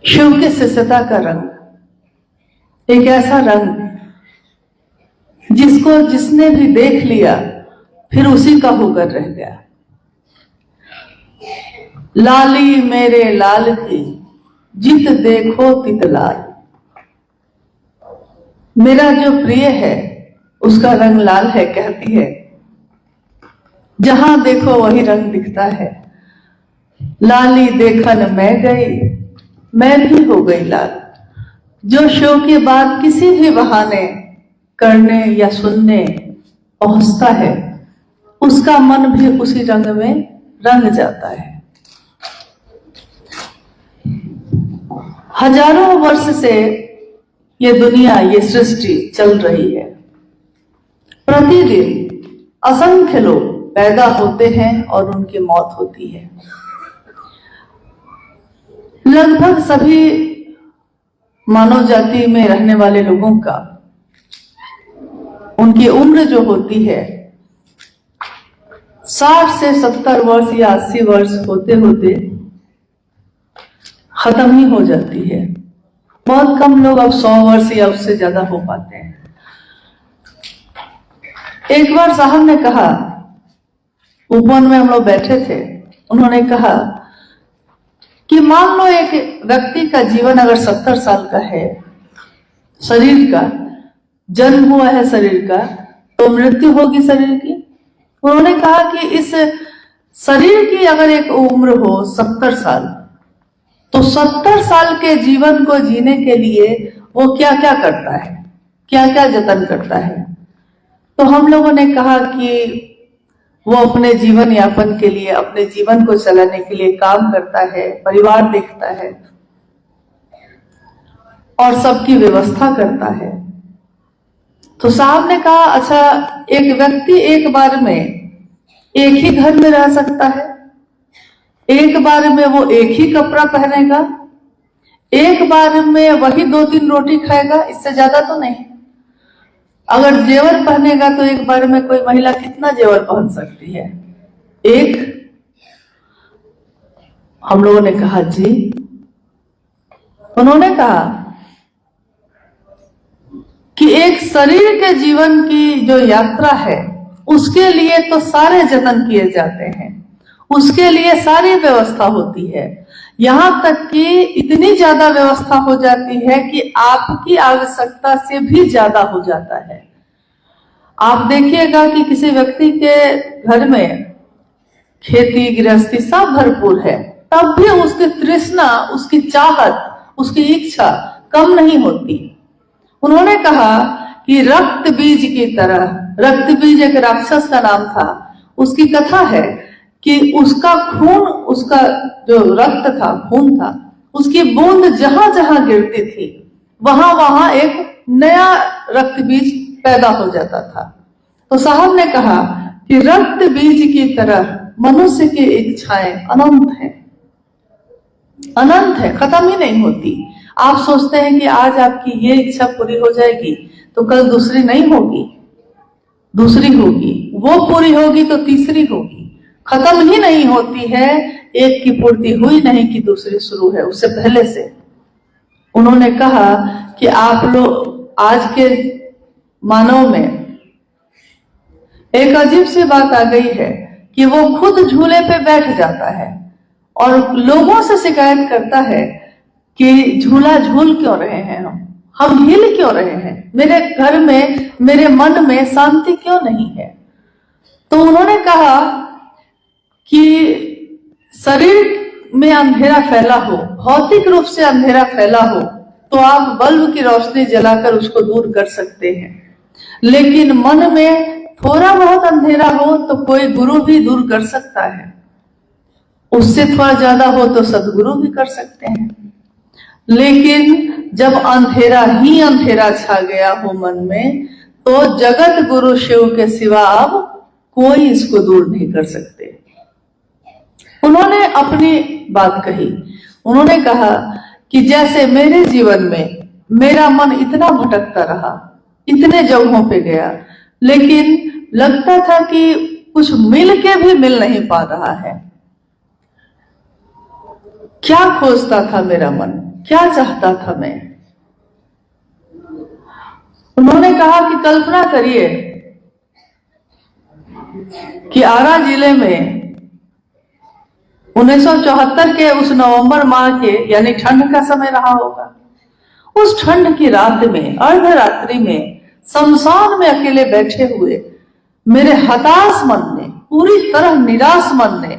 शिव के शिष्यता का रंग, एक ऐसा रंग जिसको जिसने भी देख लिया फिर उसी का होकर रह गया। लाली मेरे लाल की जित देखो तित लाल। मेरा जो प्रिय है उसका रंग लाल है, कहती है। जहां देखो वही रंग दिखता है। लाली देखन मैं गई, मैं भी हो गई लाल। जो शिव की बात किसी भी बहाने करने या सुनने पहुंचता है उसका मन भी उसी रंग में रंग जाता है। हजारों वर्ष से ये दुनिया, ये सृष्टि चल रही है। प्रतिदिन असंख्य लोग पैदा होते हैं और उनकी मौत होती है। लगभग सभी मानव जाति में रहने वाले लोगों का, उनकी उम्र जो होती है 60 से 70 वर्ष या 80 वर्ष होते होते खत्म ही हो जाती है। बहुत कम लोग अब 100 वर्ष या उससे ज्यादा हो पाते हैं। एक बार साहब ने कहा, उपवन में हम लोग बैठे थे, उन्होंने कहा कि मान लो एक व्यक्ति का जीवन अगर 70 साल का है, शरीर का जन्म हुआ है शरीर का, तो मृत्यु होगी शरीर की। उन्होंने कहा कि इस शरीर की अगर एक उम्र हो 70 साल, तो 70 साल के जीवन को जीने के लिए वो क्या क्या करता है, क्या क्या जतन करता है। तो हम लोगों ने कहा कि वो अपने जीवन यापन के लिए, अपने जीवन को चलाने के लिए काम करता है, परिवार देखता है और सबकी व्यवस्था करता है। तो साहब ने कहा, अच्छा एक व्यक्ति एक बार में एक ही घर में रह सकता है, एक बार में वो एक ही कपड़ा पहनेगा, एक बार में वही 2-3 रोटी खाएगा, इससे ज्यादा तो नहीं। अगर जेवर पहनेगा तो एक बार में कोई महिला कितना जेवर पहन सकती है? एक। हम लोगों ने कहा जी। उन्होंने कहा कि एक शरीर के जीवन की जो यात्रा है उसके लिए तो सारे जतन किए जाते हैं, उसके लिए सारी व्यवस्था होती है। यहां तक कि इतनी ज्यादा व्यवस्था हो जाती है कि आपकी आवश्यकता से भी ज्यादा हो जाता है। आप देखिएगा कि किसी व्यक्ति के घर में खेती गृहस्थी सब भरपूर है, तब भी उसकी तृष्णा, उसकी चाहत, उसकी इच्छा कम नहीं होती। उन्होंने कहा कि रक्त बीज की तरह, रक्त बीज एक राक्षस का नाम था, उसकी कथा है कि उसका खून, उसका जो रक्त था, खून था, उसकी बूंद जहां जहां गिरती थी वहां वहां एक नया रक्त बीज पैदा हो जाता था। तो साहब ने कहा कि रक्त बीज की तरह मनुष्य की इच्छाएं अनंत है, अनंत है, खत्म ही नहीं होती। आप सोचते हैं कि आज आपकी ये इच्छा पूरी हो जाएगी तो कल दूसरी नहीं होगी, दूसरी होगी, वो पूरी होगी तो तीसरी होगी, खत्म ही नहीं होती है। एक की पूर्ति हुई नहीं कि दूसरी शुरू है उससे पहले से। उन्होंने कहा कि आप लोग आज के मानव में एक अजीब सी बात आ गई है कि वो खुद झूले पे बैठ जाता है और लोगों से शिकायत करता है कि झूला झूल क्यों रहे हैं, हम हिल क्यों रहे हैं, मेरे घर में, मेरे मन में शांति क्यों नहीं है। तो उन्होंने कहा कि शरीर में अंधेरा फैला हो, भौतिक रूप से अंधेरा फैला हो, तो आप बल्ब की रोशनी जलाकर उसको दूर कर सकते हैं, लेकिन मन में थोड़ा बहुत अंधेरा हो तो कोई गुरु भी दूर कर सकता है, उससे थोड़ा ज्यादा हो तो सदगुरु भी कर सकते हैं। लेकिन जब अंधेरा ही अंधेरा छा गया हो मन में, तो जगत गुरु शिव के सिवा अब कोई इसको दूर नहीं कर सकते। उन्होंने अपनी बात कही। उन्होंने कहा कि जैसे मेरे जीवन में मेरा मन इतना भटकता रहा, इतने जगहों पे गया, लेकिन लगता था कि कुछ मिल के भी मिल नहीं पा रहा है। क्या खोजता था मेरा मन? क्या चाहता था मैं। उन्होंने कहा कि कल्पना करिए कि आरा जिले में 1974 के उस नवंबर माह के यानी ठंड का समय रहा होगा। उस ठंड की रात में, अर्धरात्रि में, शमशान में अकेले बैठे हुए मेरे हताश मन ने, पूरी तरह निराश मन ने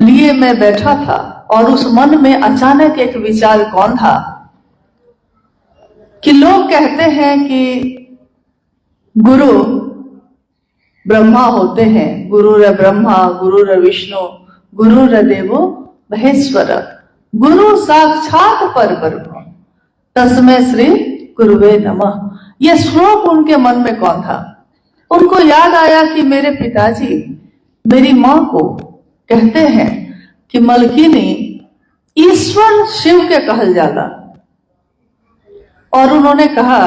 लिए मैं बैठा था। और उस मन में अचानक एक विचार कौन था कि लोग कहते हैं कि गुरु ब्रह्मा होते हैं, गुरुर ब्रह्मा, गुरुर विष्णु, गुरुर देवो महेश्वर, गुरु साक्षात परब्रह्म, तस्मै श्री गुरुवे नमः। यह श्लोक उनके मन में कौन था? उनको याद आया कि मेरे पिताजी मेरी मां को कहते हैं कि मलकिनी ईश्वर शिव के कहल जाला। और उन्होंने कहा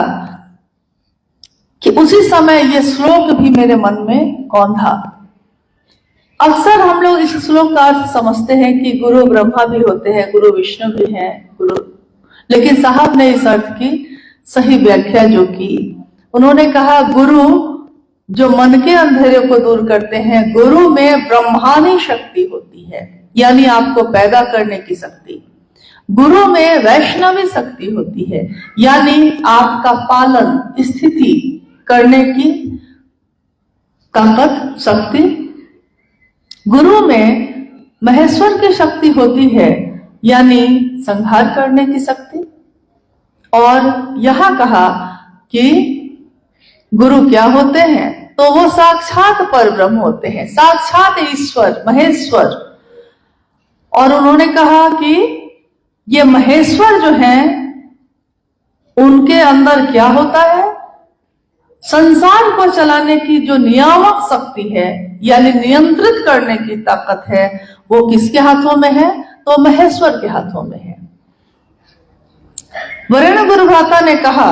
कि उसी समय यह श्लोक भी मेरे मन में कौन था। अक्सर हम लोग इस श्लोक का अर्थ समझते हैं कि गुरु ब्रह्मा भी होते हैं, गुरु विष्णु भी हैं, गुरु, लेकिन साहब ने इस अर्थ की सही व्याख्या जो की, उन्होंने कहा गुरु जो मन के अंधेरे को दूर करते हैं, गुरु में ब्रह्मानी शक्ति होती है, यानी आपको पैदा करने की शक्ति। गुरु में वैष्णवी शक्ति होती है, यानी आपका पालन स्थिति करने की ताकत शक्ति। गुरु में महेश्वर की शक्ति होती है, यानी संहार करने की शक्ति। और यहां कहा कि गुरु क्या होते हैं, तो वो साक्षात परब्रह्म होते हैं, साक्षात ईश्वर महेश्वर। और उन्होंने कहा कि ये महेश्वर जो हैं उनके अंदर क्या होता है, संसार को चलाने की जो नियामक शक्ति है, यानी नियंत्रित करने की ताकत है, वो किसके हाथों में है, तो महेश्वर के हाथों में है। वरेण्य गुरु भ्राता ने कहा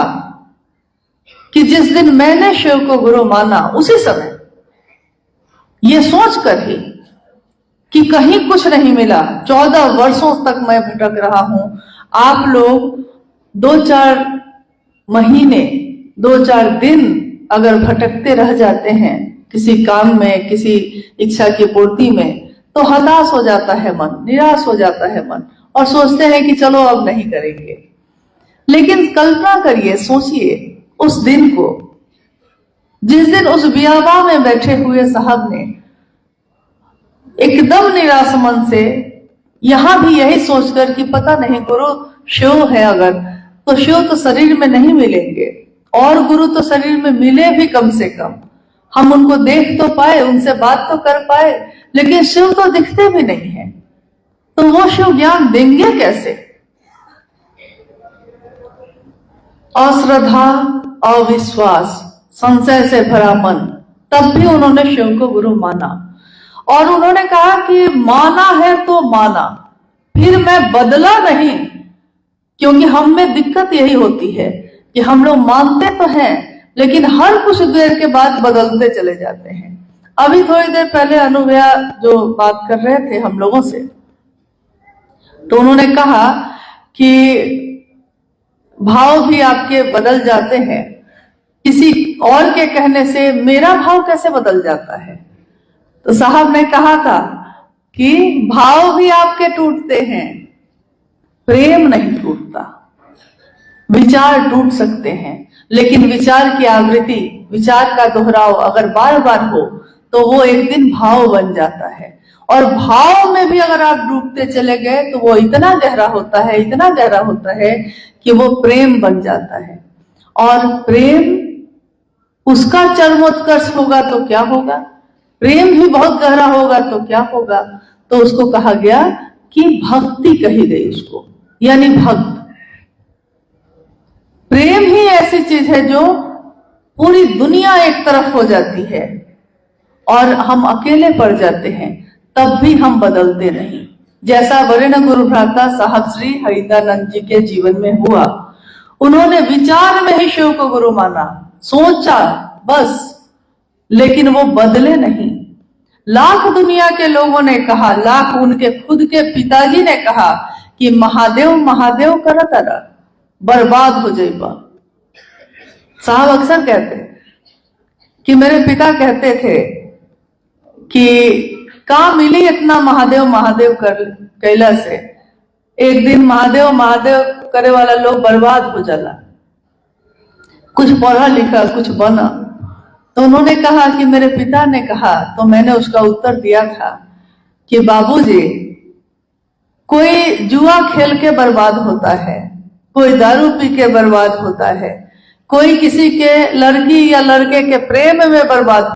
कि जिस दिन मैंने शिव को गुरु माना, उसी समय ये सोच कर ही कि कहीं कुछ नहीं मिला, 14 वर्षों तक मैं भटक रहा हूं, आप लोग 2-4 महीने 2-4 दिन अगर भटकते रह जाते हैं किसी काम में, किसी इच्छा की पूर्ति में, तो हताश हो जाता है मन, निराश हो जाता है मन, और सोचते हैं कि चलो अब नहीं करेंगे। लेकिन कल्पना करिए, सोचिए उस दिन को, जिस दिन उस बियाबा में बैठे हुए साहब ने एकदम निराश मन से, यहां भी यही सोचकर कि पता नहीं गुरु शिव है अगर, तो शिव तो शरीर में नहीं मिलेंगे, और गुरु तो शरीर में मिले भी कम से कम, हम उनको देख तो पाए, उनसे बात तो कर पाए, लेकिन शिव तो दिखते भी नहीं है, तो वो शिव ज्ञान देंगे कैसे? अश्रद्धा, अविश्वास, संशय से भरा मन, तब भी उन्होंने शिव को गुरु माना। और उन्होंने कहा कि माना है तो माना, फिर मैं बदला नहीं, क्योंकि हम में दिक्कत यही होती है कि हम लोग मानते तो हैं, लेकिन हर कुछ देर के बाद बदलते चले जाते हैं। अभी थोड़ी देर पहले अनुव्या जो बात कर रहे थे हम लोगों से, तो उन्होंने कहा कि भाव भी आपके बदल जाते हैं, किसी और के कहने से मेरा भाव कैसे बदल जाता है? तो साहब ने कहा था कि भाव भी आपके टूटते हैं, प्रेम नहीं टूटता। विचार टूट सकते हैं, लेकिन विचार की आवृत्ति, विचार का दोहराव अगर बार बार हो तो वो एक दिन भाव बन जाता है। और भाव में भी अगर आप डूबते चले गए तो वो इतना गहरा होता है, इतना गहरा होता है कि वो प्रेम बन जाता है। और प्रेम उसका चरमोत्कर्ष होगा तो क्या होगा, प्रेम भी बहुत गहरा होगा तो क्या होगा, तो उसको कहा गया कि भक्ति कही गई उसको, यानी भक्त। प्रेम ही ऐसी चीज है जो पूरी दुनिया एक तरफ हो जाती है और हम अकेले पड़ जाते हैं, तब भी हम बदलते नहीं। जैसा वरेण्य गुरु भ्राता साहब श्री हरिदानंद जी के जीवन में हुआ, उन्होंने विचार में ही शिव को गुरु माना, सोचा बस, लेकिन वो बदले नहीं। लाख दुनिया के लोगों ने कहा, लाख उनके खुद के पिताजी ने कहा कि महादेव महादेव करत रह, बर्बाद हो जाइबा। साहब अक्सर कहते कि मेरे पिता कहते थे कि कहाँ मिली इतना महादेव महादेव कैला से, एक दिन महादेव महादेव करे वाला लोग बर्बाद हो जाला, कुछ पढ़ा लिखा कुछ बना। तो उन्होंने कहा कि मेरे पिता ने कहा, तो मैंने उसका उत्तर दिया था कि बाबूजी, कोई जुआ खेल के बर्बाद होता है, कोई दारू पी के बर्बाद होता है, कोई किसी के लड़की या लड़के के प्रेम में बर्बाद